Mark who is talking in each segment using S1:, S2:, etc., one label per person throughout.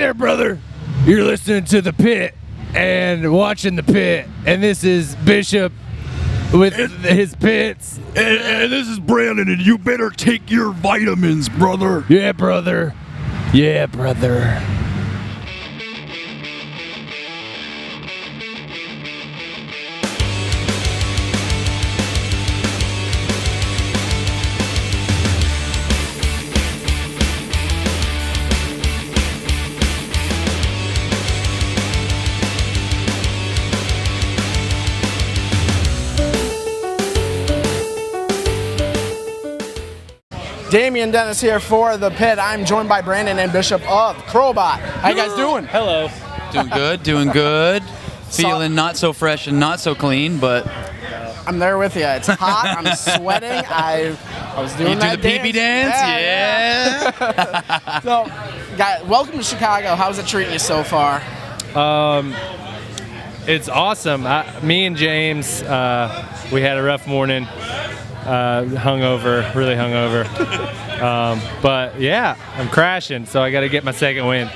S1: there, brother. You're listening to The Pit and watching The Pit. And this is Bishop with his pits.
S2: And this is Brandon, and you better take your vitamins, brother.
S1: Yeah, brother. Yeah, brother.
S3: Damien Dennis here for The Pit. I'm joined by Brandon and Bishop of Crobot. How you guys doing?
S4: Hello.
S5: Doing good. Feeling not so fresh and not so clean, but
S3: I'm there with you. It's hot. I'm sweating. I was doing that
S5: do the pee-pee dance? Yeah.
S3: So, guys, welcome to Chicago. How's it treating you so far?
S4: It's awesome. Me and James, we had a rough morning. Really hungover. But yeah, I'm crashing, so I got to get my second win.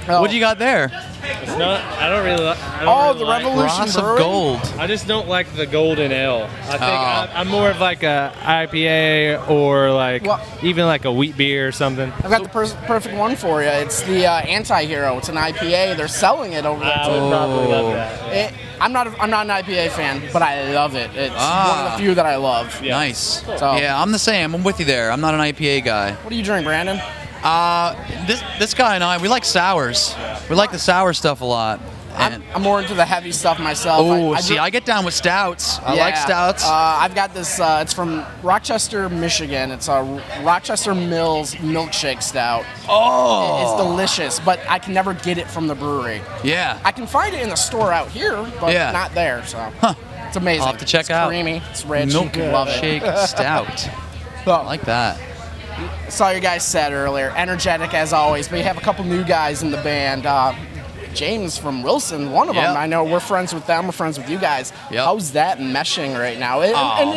S5: What do you got there?
S4: It's not. I don't really.
S3: The Revolution
S5: Cross of
S3: Brewing?
S5: gold.
S4: I just don't like the golden ale. I think I'm more of like a IPA or even like a wheat beer or something.
S3: I've got the perfect one for you. It's the Anti-Hero. It's an IPA. They're selling it over there.
S4: I would probably love that.
S3: I'm not an IPA fan, but I love it. It's one of the few that I love.
S4: Yeah.
S5: Nice.
S3: So-
S5: Yeah, I'm the same. I'm with you there. I'm not an IPA guy.
S3: What do you drink, Brandon?
S5: This guy and I, we like sours. We like the sour stuff a lot.
S3: I'm more into the heavy stuff myself.
S5: Oh, I get down with stouts. I like stouts.
S3: I've got this. It's from Rochester, Michigan. It's a Rochester Mills milkshake stout.
S5: Oh,
S3: It's delicious, but I can never get it from the brewery.
S5: yeah.
S3: I can find it in the store out here, but
S5: Yeah.
S3: not there. So it's amazing.
S5: I'll have to check
S3: it's
S5: out.
S3: Creamy. It's rich. Love it.
S5: Milkshake stout.
S3: So,
S5: I like that.
S3: saw you guys said earlier, energetic as always, but you have a couple new guys in the band. James from Wilson, one of them.
S5: Yep.
S3: I know we're friends with them. We're friends with you guys.
S5: Yep.
S3: How's that meshing right now?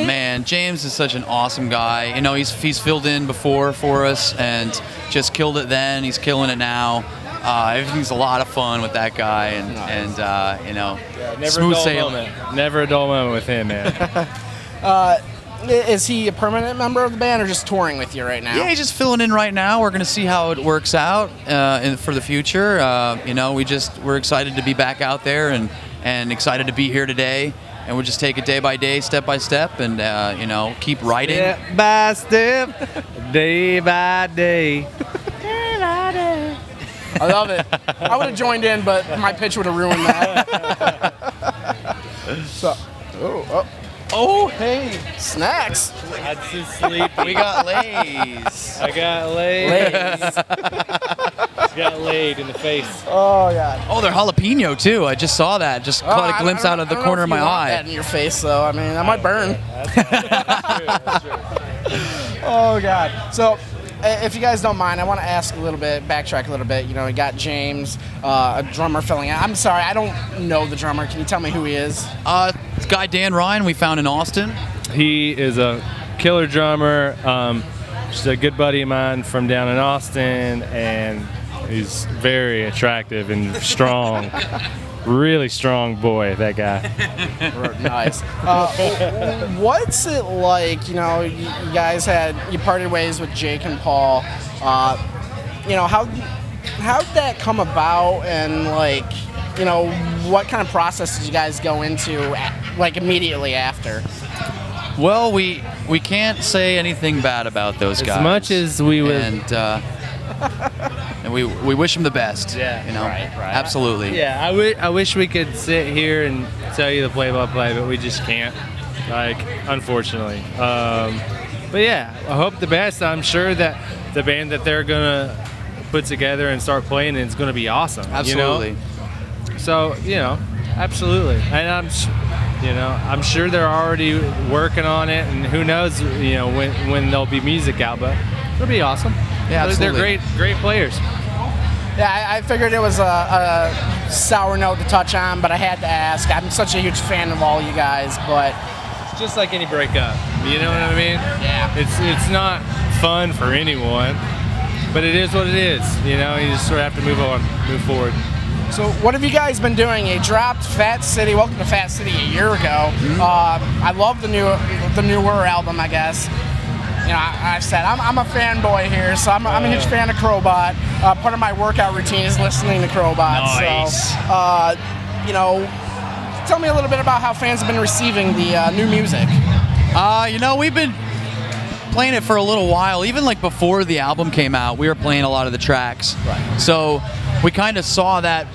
S5: Man, James is such an awesome guy. You know, he's filled in before for us and just killed it then. He's killing it now. Everything's a lot of fun with that guy, and you know,
S4: Never
S5: smooth
S4: a dull
S5: sailing.
S4: moment. Never a dull moment with him, man.
S3: Is he a permanent member of the band or just touring with you right now?
S5: Yeah, he's just filling in right now. We're going to see how it works out for the future. You know, we're excited to be back out there and excited to be here today. And we'll just take it day by day, step by step, and you know, keep writing.
S4: Step by step, day by day.
S3: I love it. I would have joined in, but my pitch would have ruined that. Oh, hey, snacks.
S4: I'm too sleepy.
S5: We got Lay's.
S4: I got laid.
S3: Lay's.
S4: Got laid in the face.
S3: Oh, God.
S5: Oh, they're jalapeno too. I just saw that. Just caught a glimpse out of the corner of my eye.
S3: That in your face, though. I mean, that might burn.
S4: That's true.
S3: Oh, God. So, if you guys don't mind, I want to backtrack a little bit. You know, we got James, a drummer filling in. I'm sorry, I don't know the drummer. Can you tell me who he is?
S5: This guy Dan Ryan we found in Austin.
S4: He is a killer drummer. Just a good buddy of mine from down in Austin, and he's very attractive and strong. Really strong boy, that guy.
S3: Nice. What's it like? You know, you guys you parted ways with Jake and Paul. You know, how'd that come about, and you know, what kind of process did you guys go into, immediately after?
S5: Well, we can't say anything bad about those guys.
S4: As much as we would.
S5: And we wish them the best.
S4: Yeah,
S5: you know,
S4: right.
S5: Absolutely.
S4: Yeah, I wish we could sit here and tell you the play-by-play, but we just can't. Unfortunately. But yeah, I hope the best. I'm sure that the band that they're gonna put together and start playing is gonna be awesome.
S5: Absolutely.
S4: You know? So absolutely. And I'm sure they're already working on it, and who knows, when there'll be music out, but it'll be awesome.
S5: Yeah, absolutely.
S4: They're great players.
S3: Yeah, I figured it was a sour note to touch on, but I had to ask. I'm such a huge fan of all you guys, but
S4: It's just like any breakup. You know what I mean?
S3: Yeah.
S4: It's not fun for anyone, but it is what it is. You know, you just sort of have to move forward.
S3: So what have you guys been doing? You dropped Fat City. Welcome to Fat City a year ago. I love the newer album, I guess. You know, I've said I'm a fanboy here, so I'm a huge fan of Crobot. Part of my workout routine is listening to Crobot.
S5: Nice.
S3: So, you know, tell me a little bit about how fans have been receiving the new music.
S5: You know, we've been playing it for a little while. Even like before the album came out, we were playing a lot of the tracks.
S3: Right.
S5: So we kind of saw that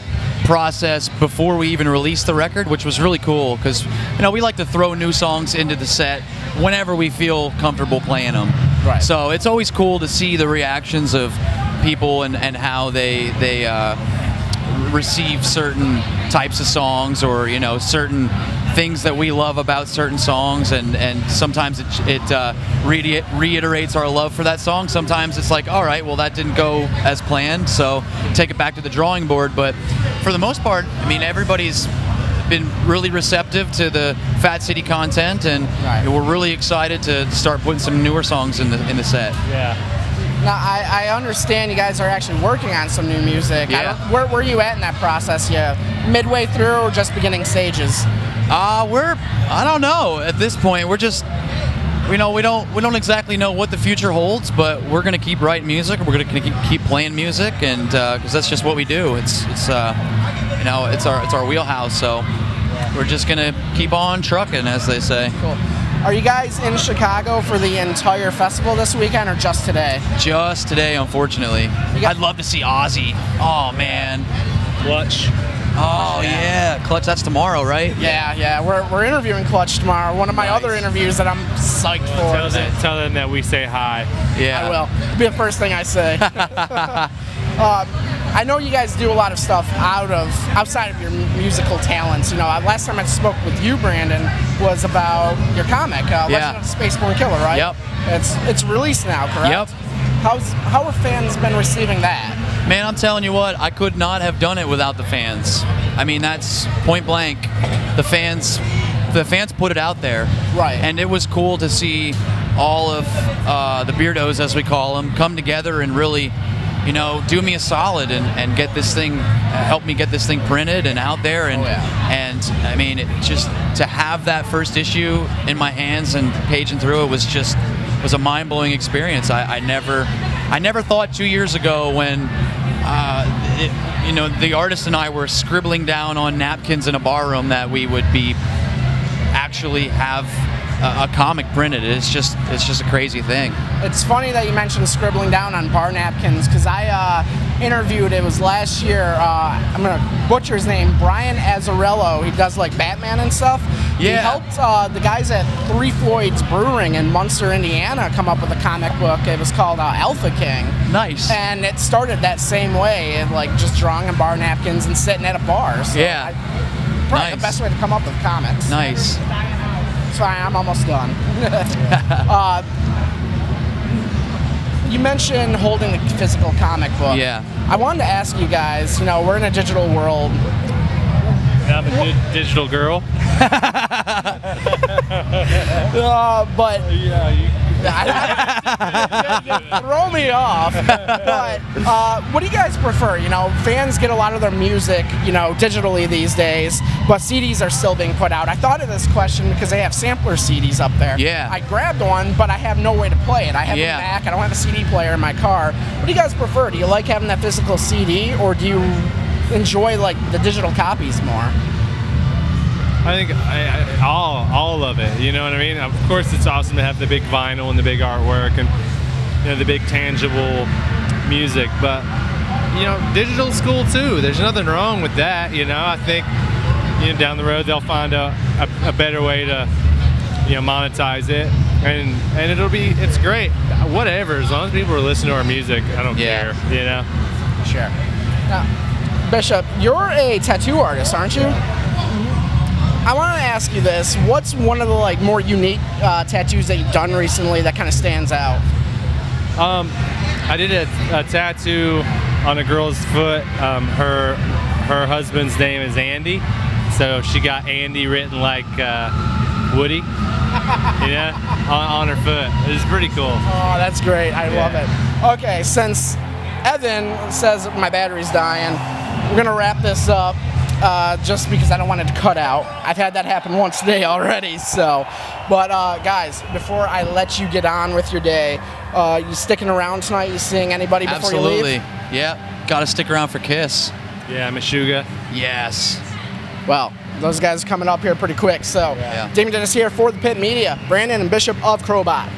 S5: process before we even released the record, which was really cool because, you know, we like to throw new songs into the set whenever we feel comfortable playing them.
S3: Right.
S5: So it's always cool to see the reactions of people and how they receive certain types of songs, or, you know, certain things that we love about certain songs, and sometimes it reiterates our love for that song. Sometimes it's like, all right, well, that didn't go as planned, so take it back to the drawing board. But for the most part, I mean, everybody's been really receptive to the Fat City content, and we're really excited to start putting some newer songs in the set.
S4: Yeah.
S3: Now, I understand you guys are actually working on some new music.
S5: Yeah.
S3: Where are you at in that process? Yeah, midway through or just beginning stages?
S5: I don't know at this point. We're just, you know, we don't exactly know what the future holds, but we're gonna keep writing music. We're gonna keep playing music, and because that's just what we do. It's you know, it's our wheelhouse. So we're just gonna keep on trucking, as they say.
S3: Cool. Are you guys in Chicago for the entire festival this weekend, or just today?
S5: Just today, unfortunately. I'd love to see Ozzy. Oh man.
S4: Clutch.
S5: Oh yeah, Clutch. That's tomorrow, right?
S3: Yeah. We're interviewing Clutch tomorrow. One of my other interviews that I'm psyched for.
S4: Tell them that we say hi.
S5: Yeah.
S3: I will. It'll be the first thing I say. I know you guys do a lot of stuff outside of your musical talents. You know, last time I spoke with you, Brandon, was about your comic, Legend of the Spaceborne Killer, right?
S5: Yep.
S3: It's released now, correct?
S5: Yep.
S3: How have fans been receiving that?
S5: Man, I'm telling you what, I could not have done it without the fans. I mean, that's point blank. The fans put it out there.
S3: Right.
S5: And it was cool to see all of the beardos, as we call them, come together and really, you know, do me a solid and get this thing, help me get this thing printed and out there. And and I mean, just to have that first issue in my hands and paging through it was a mind-blowing experience. I never thought 2 years ago when you know, the artist and I were scribbling down on napkins in a bar room that we would be actually have a comic printed. It's just a crazy thing.
S3: It's funny that you mentioned scribbling down on bar napkins, because I interviewed, it was last year, I'm going to butcher his name, Brian Azzarello. He does like Batman and stuff.
S5: Yeah.
S3: He helped the guys at Three Floyds Brewing in Munster, Indiana come up with a comic book. It was called Alpha King.
S5: Nice.
S3: And it started that same way, like just drawing on bar napkins and sitting at a bar. So probably the best way to come up with comics.
S5: Nice.
S3: Sorry, I'm almost done. You mentioned holding the physical comic book.
S5: Yeah.
S3: I wanted to ask you guys, you know, we're in a digital world.
S4: I'm a digital girl.
S3: But throw me off. But what do you guys prefer? You know, fans get a lot of their music, you know, digitally these days, but CDs are still being put out. I thought of this question because they have sampler CDs up there.
S5: Yeah.
S3: I grabbed one, but I have no way to play it. I have a Mac. I don't have a CD player in my car. What do you guys prefer? Do you like having that physical CD, or do you enjoy like the digital copies more?
S4: I think all of it. You know what I mean? Of course, it's awesome to have the big vinyl and the big artwork and, you know, the big tangible music. But, you know, digital's cool too. There's nothing wrong with that. You know, I think, you know, down the road they'll find a better way to, you know, monetize it, and it's great. Whatever, as long as people are listening to our music, I don't care. You know.
S3: Sure. Now, Bishop, you're a tattoo artist, aren't you? I want to ask you this. What's one of the like more unique tattoos that you've done recently that kind of stands out?
S4: I did a tattoo on a girl's foot. Her husband's name is Andy, so she got Andy written like Woody, you know, on her foot. It was pretty cool.
S3: Oh, that's great. I love it. Okay, since Evan says my battery's dying. We're gonna wrap this up just because I don't want it to cut out. I've had that happen once today already. So, but guys, before I let you get on with your day, you sticking around tonight? You seeing anybody before you leave?
S5: Absolutely. Yeah. Got to stick around for Kiss.
S4: Yeah, Meshuggah.
S5: Yes.
S3: Well, those guys are coming up here pretty quick. So,
S5: Yeah.
S3: Damien Dennis here for the Pit Media. Brandon and Bishop of Crobot.